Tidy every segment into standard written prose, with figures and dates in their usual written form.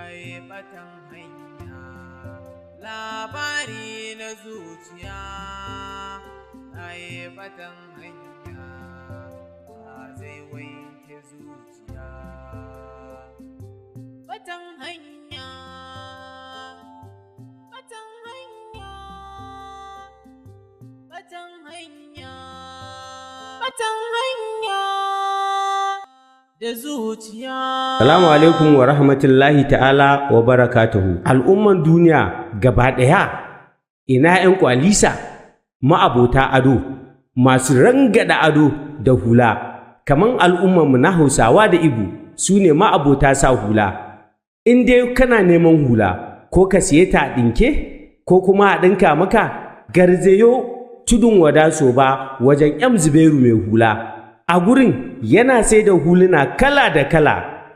mai batan hanya, labari na zuciya mai batan hanya ba zai wanke zuciya. Batan hanya, batan hanya, batan hanya, batan hanya da zuciya. Salamu alaikum wa rahmatullahi ta'ala wa barakatuhu. Al'umman duniya gaba ɗaya, ina 'yan kwalisa, ma'abota ado, masu rangada ado da hula, kaman al'ummanmu na Hausawa da Igbo su ne ma'abota sa hula. In dai kana neman hula, ko ka siye ta a ɗinke, ko kuma a ɗinka maka, garzayo tudun wada Soba wajen 'yan Zubairu mai hula. A gurin yana sai da huluna kala da kala,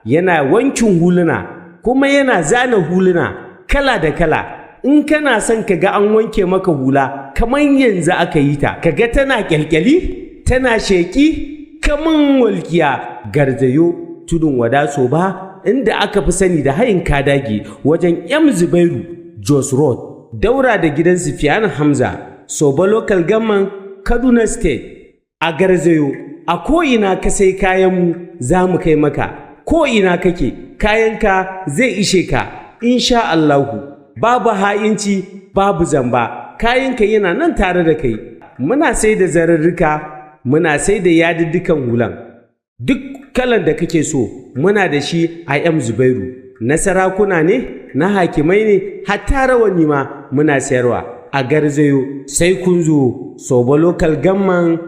yana wankin huluna, kuma yana zana huluna kala da kala. In kana son ka ga an wanke maka hula kamar yanzu aka yi ta, ka ga tana kyalkyali, tana sheƙi kamar walƙiya, garzayo tudun wada Soba inda aka fi sani da hayin kadage wajen 'yan Zubairu Jos Road, daura da gidan Sufyan Hamza, Soba Local Government, Kaduna State. A garzayo a ko'ina ka sai kayanmu za mu kai maka, ko'ina kake kayanka zai ishe ka, insha Allahu. Babu ha'inci, babu zamba, kayanka yana nan tare da kai. Muna sai da zararruka, muna sai da yadiddukan hulan. Duk kalan da kake so muna da shi a 'yan Zubairu. Na sarakuna ne, na hakimai ne, hatta rawani ma muna sayarwa. A garzayo sai kun zo Soba Local Government,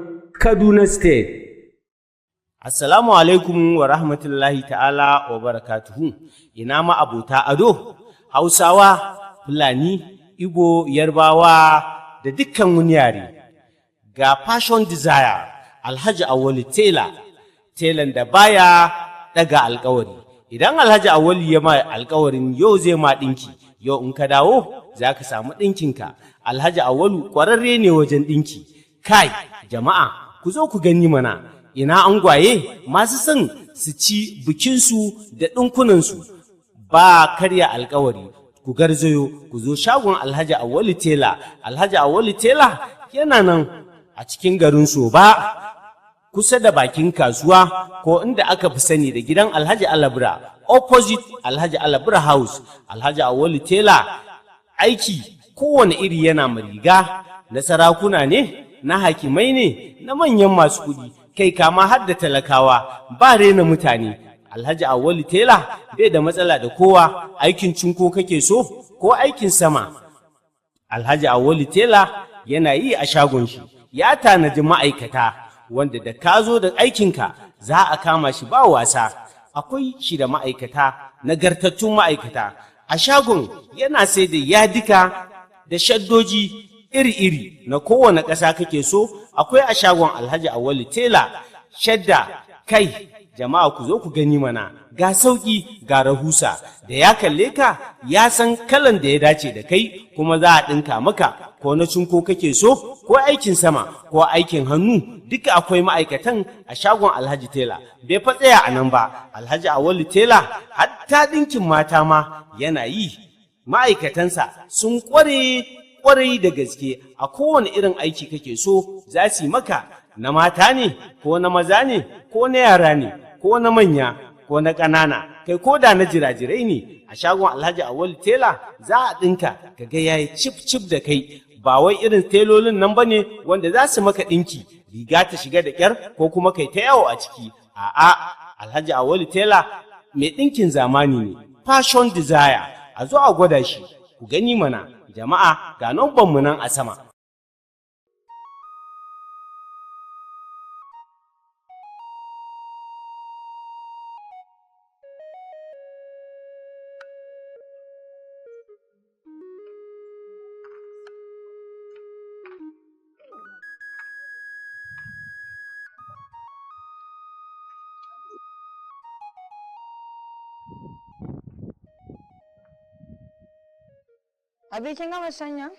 Kaduna State. Assalamu alaikum wa rahmatullahi ta'ala wa barakatuhu. Ina ma abota ado, Hausawa, Fulani, Igbo, Yarbawa da dukkan wani yare. Ga Fashion Desire, Alhaji Awali Tela, telan da baya daga alkawari. Idan Alhaji Awali ya ma alkawarin yau zai ma ɗinki, yau in ka dawo za ka samu ɗinkinka. Alhaji Awalu ƙwararre ne wajen ɗinki. Kai, jama'a, ku zo ku gani mana. Ina angwaye masu son su ci bikinsu da ɗinkunansu ba karya alkawari, ku garzayo ku zo shagon Alhaji Awali Tela. Alhaji Awali Tela yana nan a cikin garin Soba, kusa da bakin kasuwa, ko inda aka fi sani da gidan Alhaji Alabra, opposite Alhaji Alabra House. Alhaji Awali Tela aiki kowane iri yana mariga, na sarakuna ne, na hakimai ne, na manyan masu kuɗi, kai kama har da talakawa, ba rena mutane. Alhaji Awali Tela bai da matsala da kowa, aikin cinko kake so ko aikin sama. Alhaji Awali Tela yana yi a shagon shi, ya tanaji ma'aikata wanda da ka zo da aikinka za a kama shi ba wasa. Akwai shi da ma'aikata, nagartattun ma'aikata. A shagon yana sai da yadika da shaddoji iri-iri na kowane ƙasa kake so, akwai a shagon Alhaji Awali Tela. Shadda, kai jama'a ku zo ku gani mana, ga sauƙi ga rahusa, da ya kalle ka ya san kalan da ya dace da kai, kuma za a ɗinka maka, ko na cinko kake so ko aikin sama ko aikin hannu, duka akwai ma'aikatan a shagon Alhaji Tela. Bai fa tsaya a nan ba, Alhaji Awali Tela hatta ɗinkin mata ma yana yi. Ma'aikatansa sun ƙwarai da gaske, a kowane irin aiki kake so za su yi maka, na mata ne ko na maza ne ko na yara ne ko na manya ko na ƙanana, kai ko da na jirajirai ne. A shagon Alhaji Awali Tela za a ɗinka ka ga yayi cif da kai, ba wai irin telolin nan bane wanda za su maka ɗinki riga ta shiga da ƙyar ko kuma kai ta yawo a ciki. A'a, Alhaji Awali Tela mai ɗinkin zamani ne, Fashion Desire. A zo a gwada shi ku gani mana. Jama'a, ga numban mu nan a sama. Abi kin gama shanya?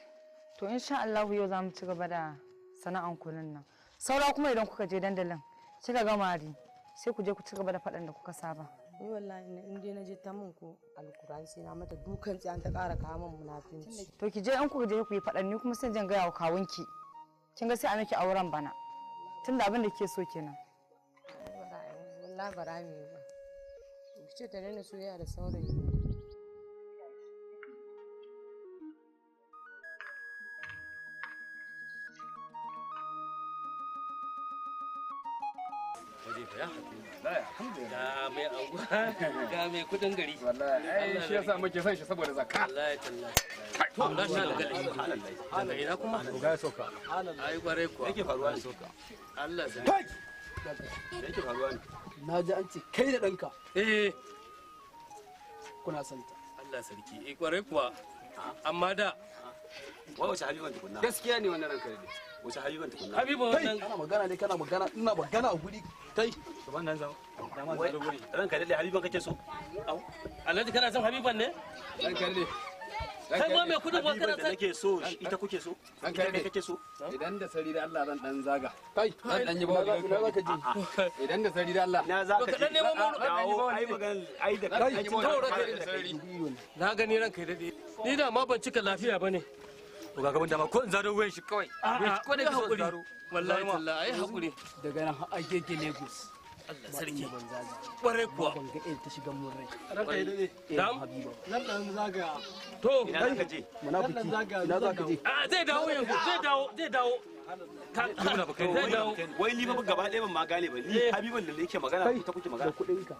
To insha Allah yau za mu ci gaba da sana'an kunun nan. Saura kuma idan kuka je dandalin kika gama ri sai ku je ku ci gaba da faɗan da kuka saba. Ni wallahi in dai na je ta mun ko alkuran sai na mata dukan tsiyan ta ƙara kawo min munafinci. To ki je in ku je ku yi faɗan ni kuma sai jan gaya wa kawunki. Kin ga sai a miki auren bana. Tunda abin da ke so kenan. Wallahi bara mi ba. Ki ce ta daina soyayya da saurayi. Ga mai anguwa ga mai kudin gari. Wallahi ai shi yasa muke son shi saboda zakka. Wallahi tallahi. To na sha daga ina kuma? Ga ya soka. Ai kwarai kuwa. Yake faruwa ne soka. Allah sai. Yake faruwa ne. Na ji an ce kai da ɗanka kuna son ta. Allah sarki. Kwarai kuwa. Amma da Wai wace Habiban tukunna? Gaskiya ne wannan ranka ne. Wace Habiban tukunna? Habiba wannan Kana magana ne kana magana ina magana a guri kai. To wannan zama. Dama zaro guri. Ranka dai Habiban kake so? au. Alhaji kana son Habiban ne? Ranka dai. Kai ma mai kudin ba kana da son. nake so ita kuke so? Ranka dai Kake so? idan da sari da Allah zan dan zaga. Kai, Zan dan yi bawa ina zaka ji. Idan da sari da Allah. na za ka Ka dan nemo mu dawo ai magana ai da Kai, kai da sari. na gani ranka ya dade. Ni da ma ban cika lafiya bane. to ga gaban dama ko in zaro wayan shi kawai. A'a, ko da ai kake so hakuri. zaro. Wallahi tallahi ai hakuri. Daga nan har agege Lagos. Allah sarki. Ban zaga. Kwarai kuwa. Ban ga ta shiga mun rai. Ranka dai. Dam. Habiba. Nan dan zaga. To. Ina za ka je? Munafiki. Ina zaka je? A zai dawo yanzu zai dawo. Zai dawo. Wai ni ba gaba ɗaya ban ma gane ba. Ni Habiban da nake magana Kai, ta kuke da magana. kuɗinka.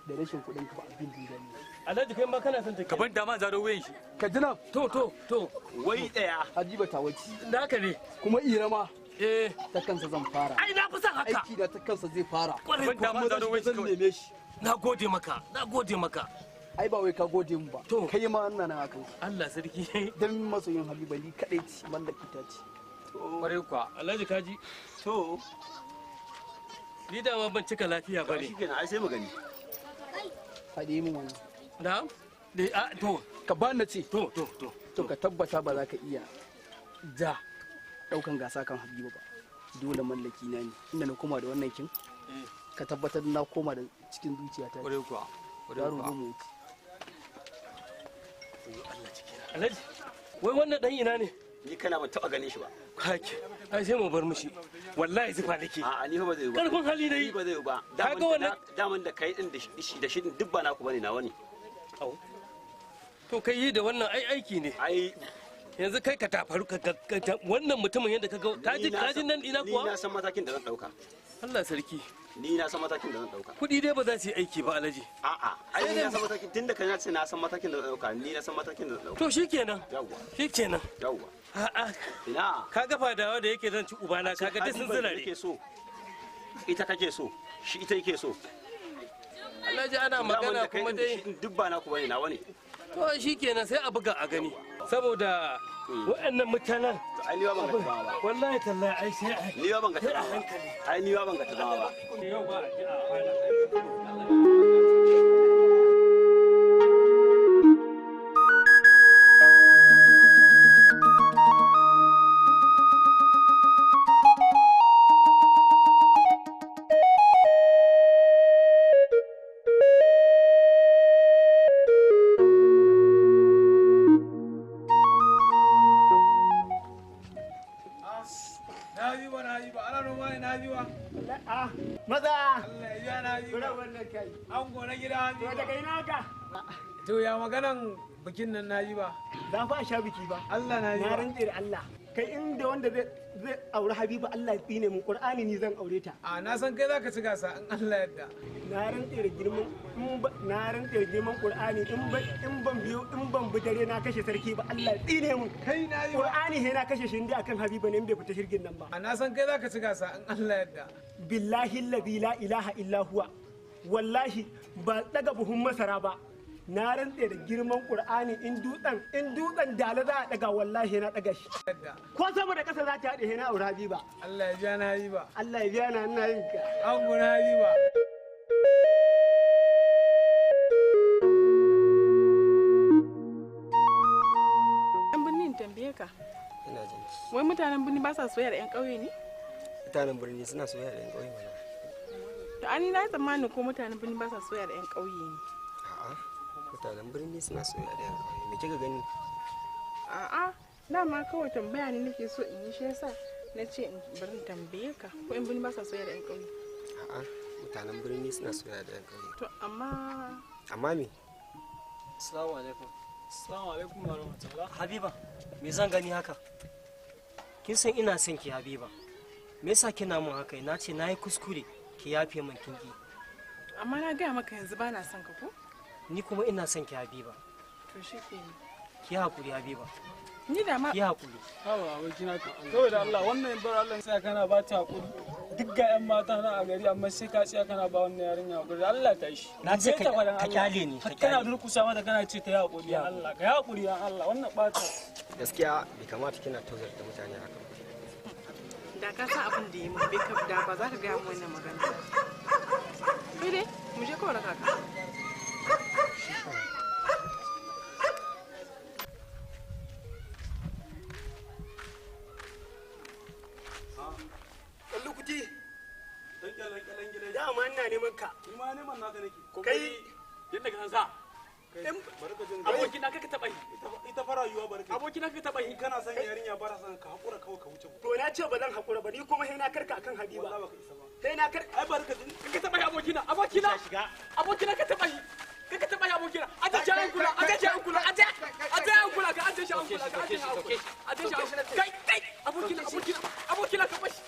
Da rashin kuɗinka ba abin da gani. Alhaji kai ma kana son ta. Ka ban dama zaro wayan shi. Ka ji nan To. Wai daya. Habiba ta waci. Da haka ne. Kuma Irama Eh. ta kansa zan fara. Ai na fi son haka. Aiki da ta kansa zai fara. Kwarai Ban dama kuwa. zaro wayan shi Zan kawai. neme shi. Na gode maka. Ai ba wai ka gode mu ba. To. Kai ma ina nan akan. Allah sarki. Dan masoyin Habiba ni kadai ce banda ita ce. Kwarai kuwa. Alhaji kaji. To, Ni da ma ban cika lafiya ba bane. shi kenan ai sai mu gani. Faɗi min wani. Da? To. Ka ba na ce. To. To ka tabbata ba za ka iya ja ɗaukan gasa kan Habiba ba. Dole mallaki na ne. Inda na koma da wannan kin. Ka tabbatar na koma da cikin zuciyata. Kwarai kuwa. Yaro zo mu wuce. Alhaji. Wai wannan dan ina ne? Ni kana ban taba ganin shi ba. Kake. Ai sai mu bar mishi. Wallahi zufa nake. A'a ni fa ba zai yi ba. Karfin hali Ni dai. ba zai yi ba. Kaga wannan- Daman da kai din da shi din duk ba naku bane nawa ne. Au. To kai yi da wannan ai aiki ne. Ai Yanzu kai ka tafaru wannan mutumin yadda ka ga kajin nan ina ni kuwa? na san matakin da zan dauka. Allah sarki. Ni na san matakin da zan dauka. Kuɗi dai ba za su yi aiki ba Alhaji. A'a, ai ni na san matakin tunda kai ce na san matakin da zan dauka. Ni na san matakin da zan dauka. To shikenan. Yawwa, Shikenan. yawwa. A'a. Ina. Ka ga fadawa da yake zan ci ubana kaga duk sun Habiban da zirare. kake so. Ita kake so. Shi ita yake so. Alhaji ana magana kuma dai. Duk ba naku bane nawa ne. To shikenan sai a buga a gani. Saboda waɗannan mutanen Ai ni ba ban ga ta zama ba. wallahi tallahi ai sai a Ni ba ban ga ta zama ba. Ai ni ba ban ga ta zama ba. yau ba a ji a kwana. Na yi ba na yi ba ana noma ne na yi ba. Maza! Allah ya na yi Bura ba. wannan kai. An gona gida an yi To daga ba. ina ka? To ya maganan bikin nan na yi ba. Za fa a sha biki ba. Allah na yi Na ba. rantse da Allah. Kai inda wanda zai aure Habiba Allah ya tsine mu Qur'ani ni zan aure ta. A na san kai zaka ci gasa in Allah yadda. Na rantse da girman na rantse da girman Qur'ani in ban biyo in ban bi dare na kashe sarki ba Allah ya tsine mu. Kai na yi ba. Qur'ani he na kashe shi inda akan Habiba ne in bai fita shirgin nan ba. A na san kai zaka ci gasa in Allah yadda. Billahi alladhi la ilaha illa huwa. Wallahi ba daga buhun masara ba. Na rantse da girman Qur'ani in dutsen dala za a daga wallahi na daga shi. Yadda. Ko sama da ƙasa za ta haɗe na aure Habiba. Allah ya ja na yi ba. Allah ya biya na ina yin ka. An gona yi ba. Yan birnin tambaye ka. Ina jin ki. Wai mutanen birni ba sa soyayya da 'yan ƙauye ne? Mutanen birni suna soyayya da 'yan ƙauye mana. To ani na yi tsammanin ko mutanen birni ba sa soya da 'yan ƙauye ne. A'a, mutanen birni suna soya da 'yan ƙauye. Me kika gani? A'a, dama kawai tambaya ne nake so in yi shi yasa na ce in bari in tambaye ka ko 'yan birni ba sa soya da 'yan ƙauye. A'a, mutanen birni suna soya da 'yan ƙauye. To amma. Amma me? Assalamu alaikum. Assalamu alaikum wa rahmatullah. Habiba, me zan gani haka? Kin san ina son ki Habiba. Me yasa kina mun haka? Na ce nayi kuskure ki yafe min kinki. Amma na gaya maka yanzu ba na son ka ko? Ni kuma ina son ki Habiba. To shi ke ne. Ki hakuri Habiba. Ni da ma. Ki hakuri. Hawa abokina ka. Kawai da Allah wannan bar Allah sai kana ba ta hakuri. Duk ga 'yan mata na a gari amma sai ka tsaya kana ba wannan yarinya hakuri. Allah ta shi. Na ce ka kyale ni. Kana durkusa mata kana ce ta yi hakuri ya Allah. Ka yi hakuri ya Allah wannan bata. Gaskiya bai kamata kina tozar da mutane haka. Da ka san abin da yi mun bai ka da ba za ka gaya mu wannan magana. Kai dai mu je kawai raka ka. Kallu kuti. Dama ina neman ka. Ni ma neman naka nake. Kai yadda ka san sa. Abokin na kaka taba yi. Ita fara yiwa barka. Abokin na kaka taba yi. Kana son yarinya bara san ka hakura kawai ka wuce. To na ce ba zan hakura ba ni kuma sai na karka akan Habiba. Sai na karka. Ai barka ka taba yi abokina. Abokina. Abokina ka taba yi. Kaka taba yi abokina. Aje shi an kula. Aje shi an kula. Aje an kula ka aje shi an kula ka aje shi an kula. Aje shi an kula. Kai abokina abokina abokina ka bashi.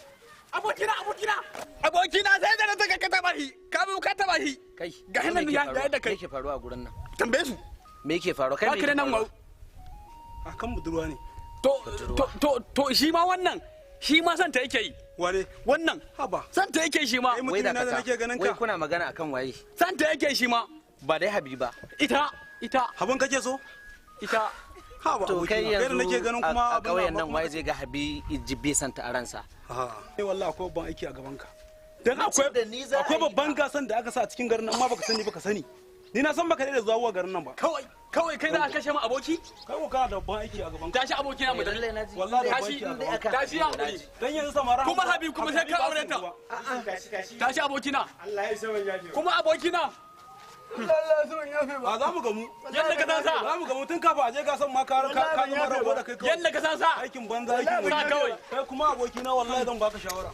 Abokina sai da ta ka taba shi. Ka taba shi. Kai. Ga hinan ya ga yadda kai. Me yake faruwa a gurin nan? Tambaye su. Me yake faruwa? Kai me nan wau. A kan budurwa ne. To shi ma wannan shi ma san ta yake yi. Wane? Wannan. Haba. San ta yake shi ma. Wai da wai kuna magana akan waye? San ta yake shi ma. Ba dai Habiba. Ita. Haban kake so? Ita. Haba. To kai yanzu nake ganin kuma a ƙauyen nan waye zai ga Habi ijibbe santa a ransa. Ni wallahi akwai babban aiki a gaban ka. Dan akwai babban gasan da aka sa a cikin garin nan amma baka sani baka sani. Ni na san baka da zuwa garin nan ba. Kawai kai za a kashe mu aboki? Kai ko kana da babban aiki a gaban ka. Tashi aboki na mu da. Wallahi da babban aiki a gaban ka. Tashi hakuri. Dan yanzu samara. Kuma Habib kuma sai ka aure ta. Tashi aboki na. Allah ya sawan yafe. Kuma aboki na. Allah ya sawan yafe ba. Za mu gamu. Yanda ka san sa. Za mu gamu tun kafa aje gasan ma ka zama rago da kai kawai. Yanda ka san sa. Aikin banza aikin sa kawai. Kai kuma aboki na wallahi zan baka shawara.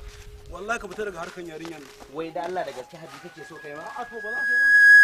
Wallahi ka fita daga harkan yarinyar nan. Wai da Allah da gaske Habi kake so kai ma? A to ba za ka yi ba.